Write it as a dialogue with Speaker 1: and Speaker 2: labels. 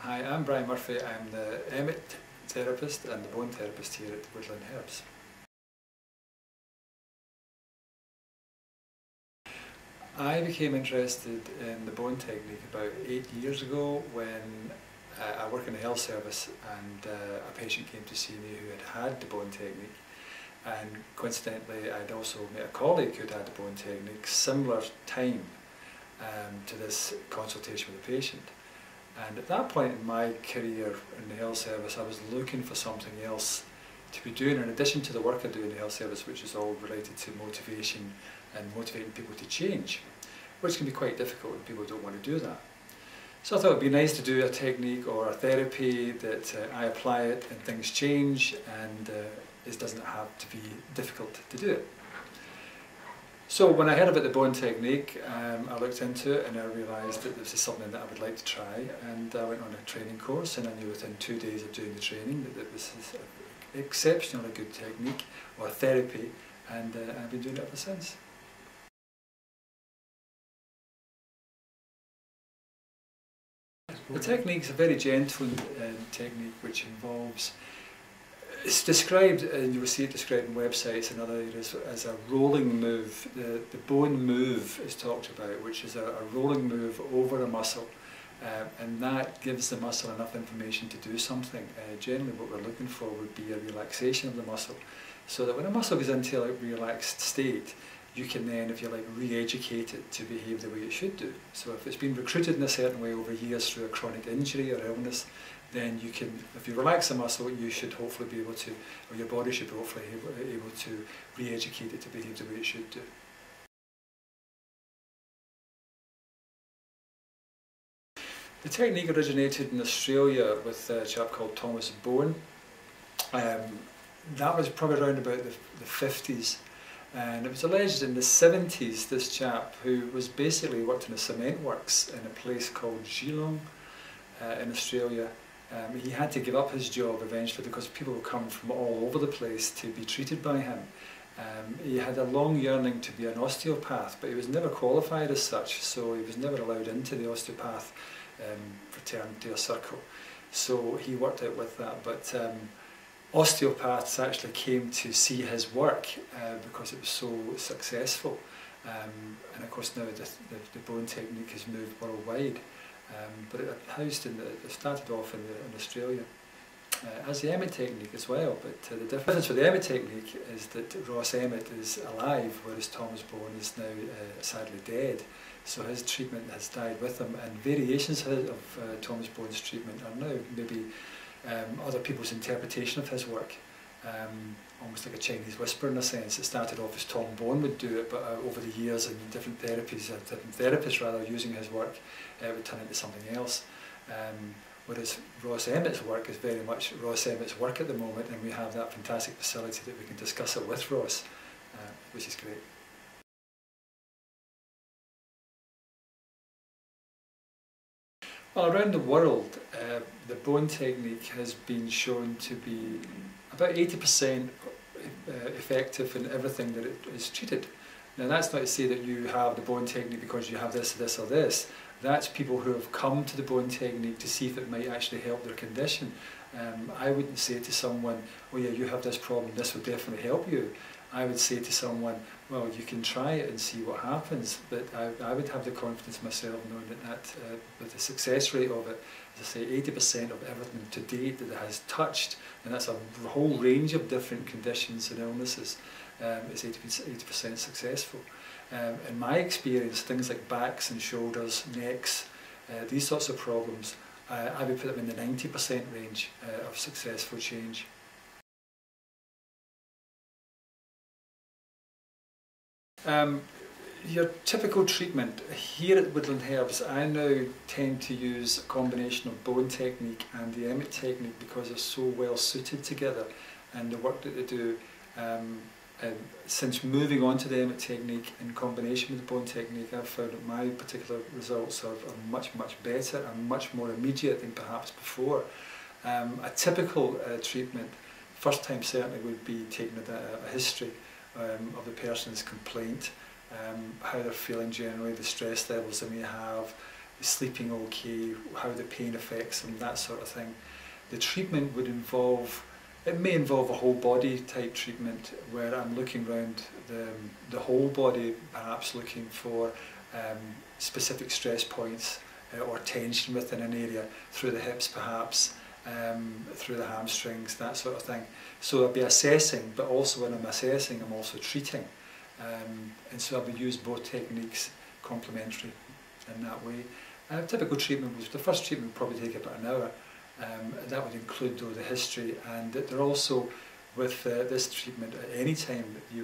Speaker 1: Hi, I'm Brian Murphy. I'm the Emmett therapist and the Bowen therapist here at Woodland Herbs. I became interested in the Bowen technique about 8 years ago when I work in a health service and a patient came to see me who had the Bowen technique, and coincidentally I'd also met a colleague who had the Bowen technique similar time to this consultation with the patient. And at that point in my career in the health service, I was looking for something else to be doing in addition to the work I do in the health service, which is all related to motivation and motivating people to change, which can be quite difficult when people don't want to do that. So I thought it would be nice to do a technique or a therapy that I apply it and things change, and it doesn't have to be difficult to do it. So when I heard about the Bowen technique, I looked into it and I realised that this is something that I would like to try, and I went on a training course, and I knew within 2 days of doing the training that this is an exceptionally good technique or therapy, and I've been doing it ever since. The technique is a very gentle technique which involves, it's described, and you will see it described in websites and other areas, as a rolling move. The Bowen move is talked about, which is a rolling move over a muscle, and that gives the muscle enough information to do something. Generally what we're looking for would be a relaxation of the muscle, so that when a muscle goes into a relaxed state, you can then, if you like, re-educate it to behave the way it should do. So if it's been recruited in a certain way over years through a chronic injury or illness, then you can, if you relax the muscle, you should hopefully be able to, or your body should be hopefully able to re-educate it to behave the way it should do. The technique originated in Australia with a chap called Thomas Bowen. That was probably around about the 50s. And it was alleged in the 70s, this chap, who was basically worked in a cement works in a place called Geelong in Australia, he had to give up his job eventually because people would come from all over the place to be treated by him. He had a long yearning to be an osteopath, but he was never qualified as such, so he was never allowed into the osteopath fraternity or circle. So he worked out with that, but osteopaths actually came to see his work because it was so successful, and of course now the Bowen technique has moved worldwide, but it started off in Australia as the Emmett technique as well. But the difference with the Emmett technique is that Ross Emmett is alive, whereas Thomas Bowen is now sadly dead, so his treatment has died with him, and variations of Thomas Bowen's treatment are now maybe other people's interpretation of his work, almost like a Chinese whisper in a sense. It started off as Tom Bowen would do it, but over the years and different therapists rather, using his work, it would turn into something else. Whereas Ross Emmett's work is very much Ross Emmett's work at the moment, and we have that fantastic facility that we can discuss it with Ross, which is great. Well, around the world, the Bowen technique has been shown to be about 80% effective in everything that it is treated. Now that's not to say that you have the Bowen technique because you have this, this or this. That's people who have come to the Bowen technique to see if it might actually help their condition. I wouldn't say to someone, oh yeah, you have this problem, this would definitely help you. I would say to someone, well, you can try it and see what happens, but I would have the confidence myself knowing that with the success rate of it, as I say, 80% of everything to date that it has touched, and that's a whole range of different conditions and illnesses, is 80% successful. In my experience, things like backs and shoulders, necks, these sorts of problems, I would put them in the 90% range of successful change. Your typical treatment here at Woodland Herbs, I now tend to use a combination of Bowen technique and the Emmett technique because they're so well suited together, and the work that they do. Since moving on to the Emmett technique in combination with the Bowen technique, I've found that my particular results are much better and much more immediate than perhaps before. A typical treatment, first time certainly, would be taking a history of the person's complaint, how they're feeling generally, the stress levels they may have, is sleeping okay, how the pain affects them, that sort of thing. The treatment would involve, it may involve a whole body type treatment where I'm looking around the whole body, perhaps looking for specific stress points or tension within an area, through the hips perhaps, through the hamstrings, that sort of thing. So I'll be assessing, but also when I'm assessing I'm also treating. And so I would use both techniques complementary in that way. Typical treatment was, the first treatment would probably take about an hour. That would include though the history, and they're also with this treatment at any time that